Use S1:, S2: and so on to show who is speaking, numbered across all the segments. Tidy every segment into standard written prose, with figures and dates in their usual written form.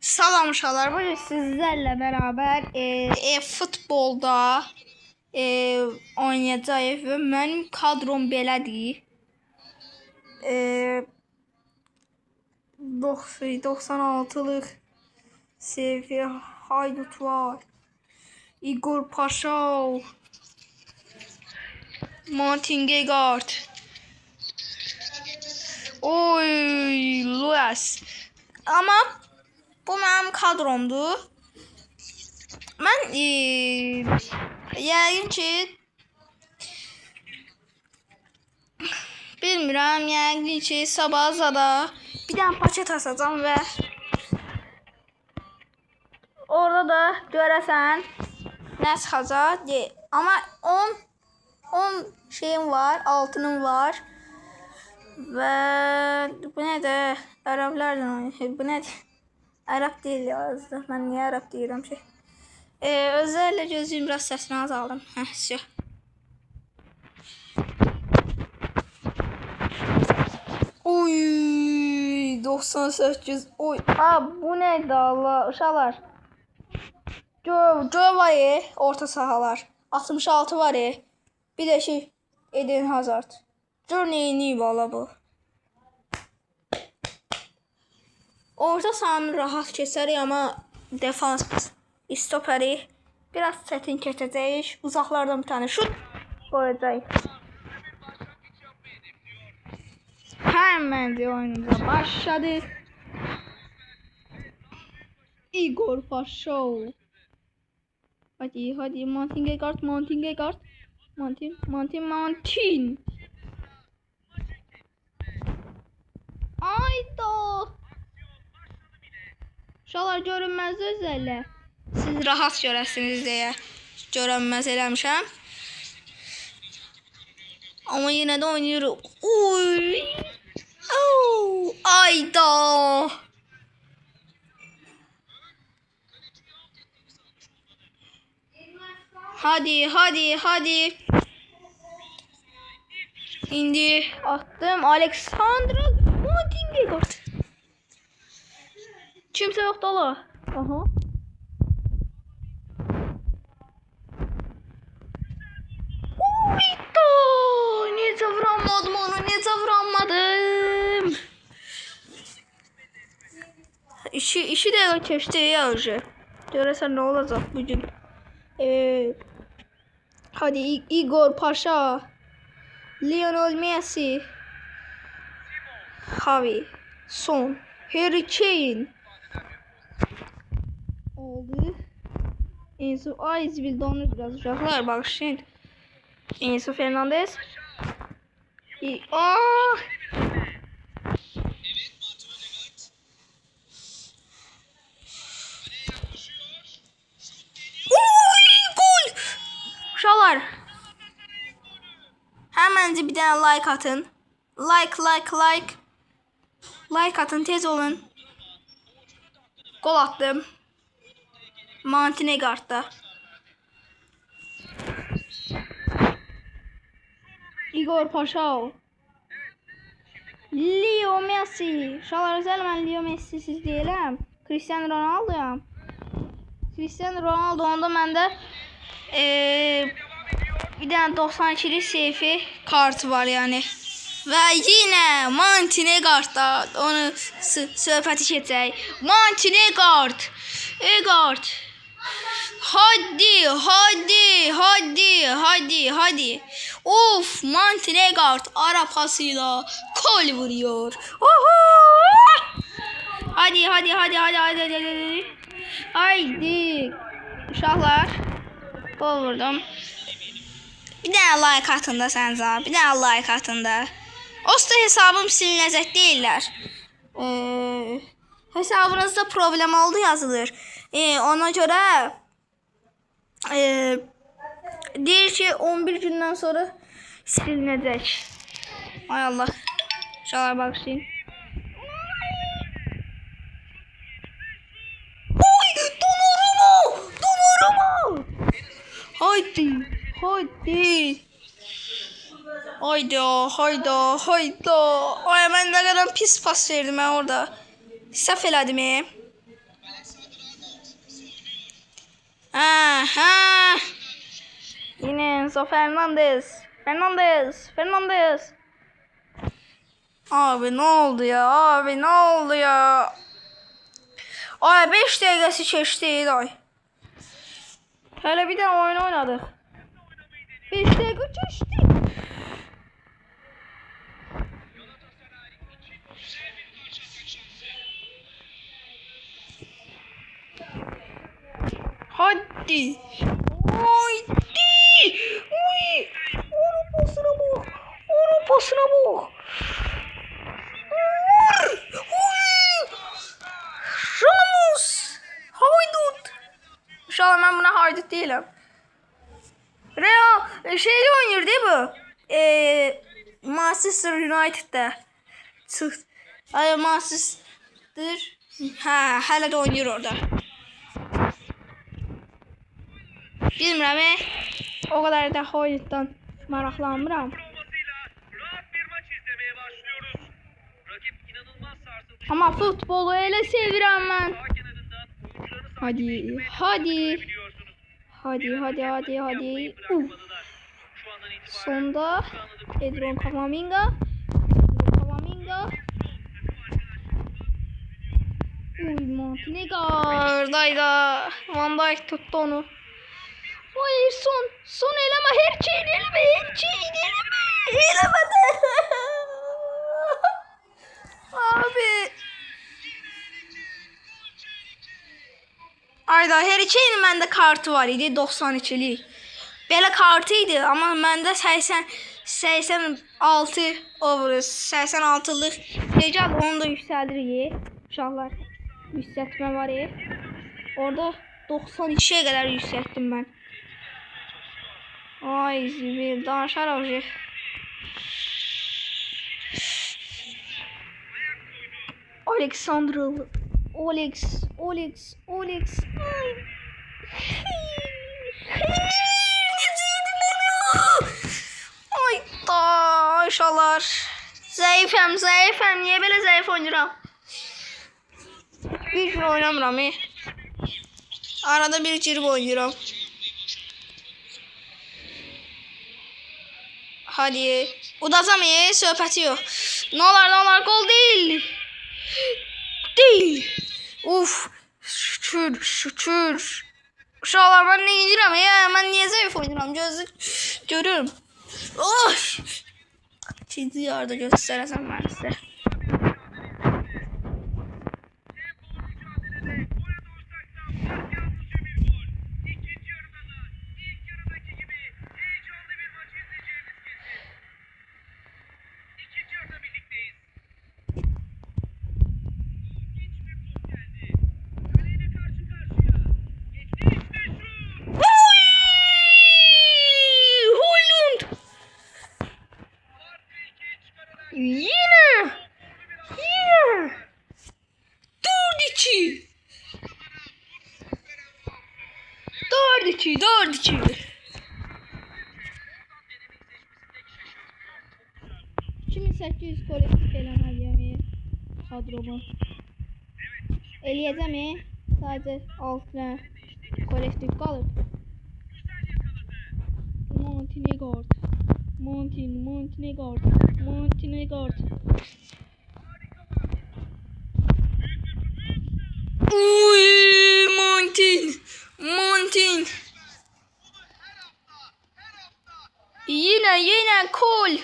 S1: Salam uşaqlar, bugün sizlərlə bərabər futbolda oynayacağıq və mənim kadrom belədir. 96'lıq seviyə haydut var. Igor Paşov, Martin Gegard, oy Luas. Ama bu mənim kadromdur. Mən yəqin ki bilmirəm, yəqin ki sabah zada bir dənə paket asacağım və orada da görəsən nə çıxacaq. Amma 10 şeyim var, altınım var. Və bu nədir? Ərəblərlə oynayır. Bu nədir? Ərəb deyil yazdı. Mən niyə ərəb deyirəm ki? Özlərlə gözlüyüm, biraz səsini azaldım. Hə, oy 98. Oy. Bu nədir Allah? Uşaqlar. Göv var orta sahalar. 66 var bir də şey Eden Hazard. Gör neyini valla bu. Orta sahanı rahat keçərik, amma defans stoperi biraz çətin keçəcəyik. Uzaqlardan bir tane şut qoyacağıq. Hemen de oyunumuza başladık. Igor Paşov. Hadi Martin Gegard. Martin. Ayda. Uşaqlar görünməz özəllə. Siz rahat görəsiniz deyə görünməz eləmişəm. Amma yenə də oynayırıq. Oy. Ayda. Hadi. İndi attım. Alexandra Martin Gegard. Kimsə yoxdur ala. Aha. Uydu. Necə vuramadım onu, İşi dəqiqə keçdi ya önce. Görəsən nə olacaq bugün. Hadi Igor Paşa, Lionel Messi, Xavi, Son, Harry Kane oldu. Enzo Aizbil donur biraz uşaqlar, bağışlayın. Enzo Fernandez. Uşaqlar, həməncə bir dənə like atın. Like atın, tez olun. Gol attım. Martin Gegard'da. Igor Paşov. Leo Messi. Uşaqlar, özəl mən Leo Messi siz deyiləm. Cristiano Ronaldo'yam. Cristiano Ronaldo onda məndə bir dənə 92'lik seyfi kartı var yani. Və yenə Martin Gegard'da onu söhbəti keçək. Martin Gegard. Hadi. Of, Martin Gegard ara pasıyla gol vuruyor. Hadi. Haydi. Uşaqlar. Gol vurdum. Bir dənə like atın da sənizə. Bir dənə like atın da. Osta hesabım silinəcək deyirlər. Hesabınızda problem oldu yazılır. Ona görə deyir ki 11 gündən sonra silinəcək. Ay Allah. Uşaqlar bağışlayın. Oy! Donnarumma! Hayda. Ay, mən nə qədər pis pas verdim mən orada. Səhv elədim. Ha. Yine Enzo Fernandez. Abi ne oldu ya? Abi ne oldu ya? Ay 5 dakikası geçti ay. Hele bir de oyun oynadık. 5 dakika geçti. Hadi. Haydi. Uy. Orapasına bak. Ramos. Haydut. İnşallah ben buna haydut değilim. Real şeyde oynuyor değil bu. Manchester United'da. Ay Manchester. Ha, hala da oynuyor orada. Bilmirəm, o kadar da haydutdan maraqlanmıram. Ama futbolu elə sevirəm mən. Hadi. Sonda Edron Camavinga. Uy Montenegro. Dayda. Van Dijk tuttu onu. Hayır son eleme her şeyi eleme. Elemedi. Abi. Ayda her şeyin məndə kartı var idi 92'lik. Belə kartıydı amma məndə 86 over 86'lıq. Necə onu da yüksəldirik. Uşaqlar yüksəltmə var. Orada 92'ye kadar yükselttim ben. Ay zibil danışar avcı. Olex. Ay da inşallah. Zayıfım. Niye böyle zayıf oynuyorum? Bir gün oynamıram. Arada bir girip oynuyorum. Hadi. Udacam söhbəti yox. Ne olar gol değil. Uf. Şükür. Uşaqlar ben ne edirəm ya? Ben niye zayıf oynuram? Görürüm. Oh. İkinci yarıda göstərəsəm mən sizə. Yine. 4-2. 2800 kolektif falan alacağım kadromu. Eləyəcəm sadece 6 tane kolektif kalır. Montenegro. Uy Montin. Yine kol.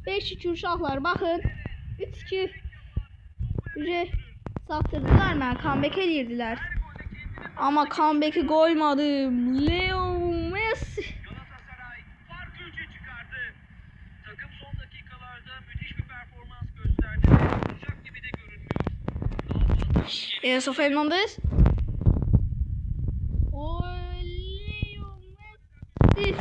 S1: Beş uşaqlar baxın 3-2 satırdılar mən comeback edirdilər. Ama comeback'i koymadım. Leo Messi. Takım son dakikalarda müthiş bir performans gösterdi. Olacak gibi de görünmüyor. Enzo Fernandez. Leo Messi.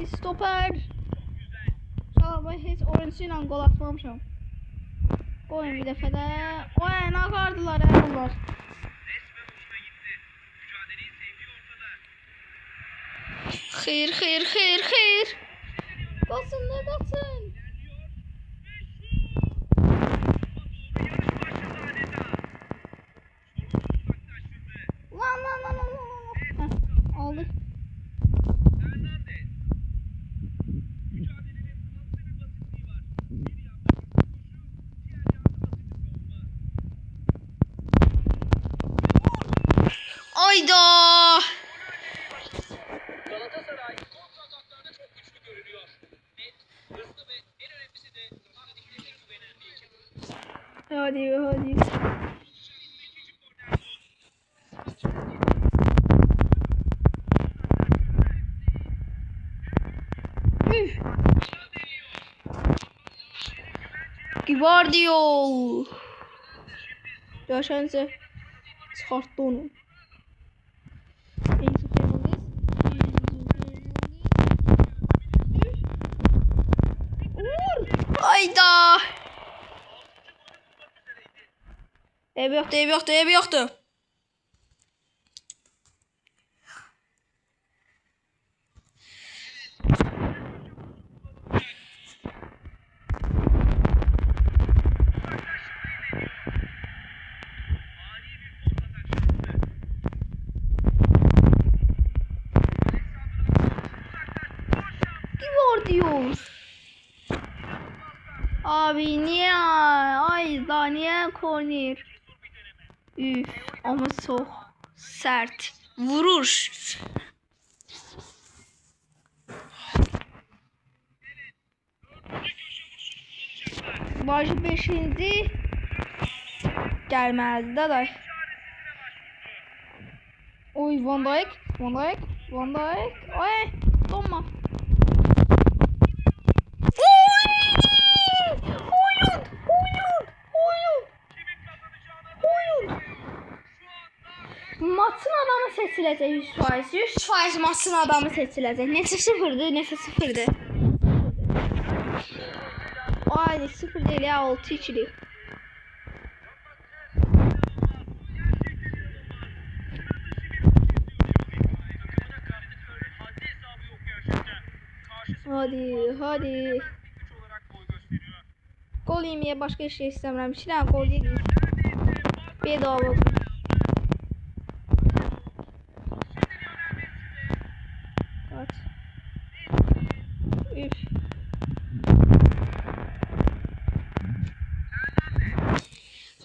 S1: Stoper. Uşaqlar heç oyunçu ilə qol atmamışam. Qoyun bir dəfə də. Oy, nə qardılar bunlar. Xeyr. Qaçın, nə qaçın? Lan. Heh, aldık. Ayda!
S2: Galatasaray kontrataklarda çok güçlü görünüyor. Net, hızlı ve en önemlisi de sahadakilerin güvenen bir ekip.
S1: Hadi. Üf. Guardiol. Yaşansa çıkarttı onu. Enzo Fernandez. Hayda. Ev yoktu. Guardiol. Abi niye? Ayda niye korner? Üf, ama çok sert. Vuruş. Başı 5-ci gəlməlidir də. Oy, Van Dijk. Ay, donma. Maçın adamı seçiləcək 100%. 100% maçın adamı seçiləcək. Neçə sıfırdır? Ay, 0 deyil ya, 6-2'dir. Hadi. Gol yemeye başka bir şey istemiyorum. Şirin gol yedin. Bedava. Kaç. Üf.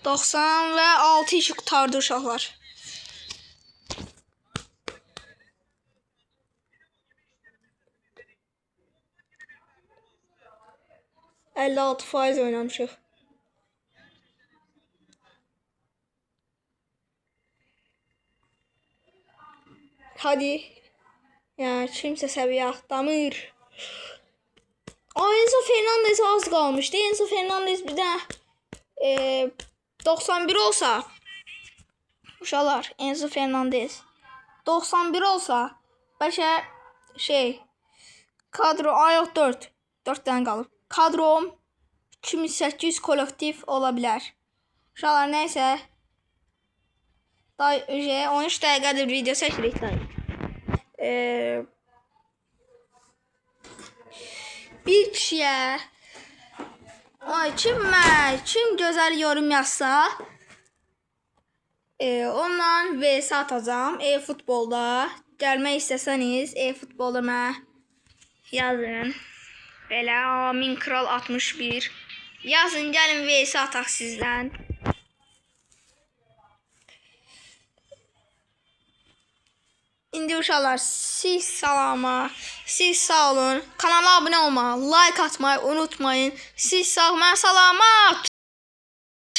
S1: ...90 ve 6 işi kurtardı uşaqlar. %56% oynamışıq. Hadi. Yani kimsə səviyyə atlamır. Enzo Fernandez az qalmışdı. Enzo Fernandez bir də 91 olsa uşaqlar, Enzo Fernandez 91 olsa bəlkə kadro ayıq 4 dənə qalıb. Kadrom 2800 kolektiv ola bilər. Uşaqlar nəysə 13 dəqiqədir video çəkirik. Bir kişiyə kim gözəl yorum yazsa ondan vs atacağım. E-futbolda gəlmək istəsəniz e-futbolda mənə yazın. Belə Amin Kral 61 yazın, gəlin vs ataq sizdən. İndi uşaqlar, siz sağ olun. Kanala abunə olmayı, like atmayı unutmayın. Siz sağ, mən salamat.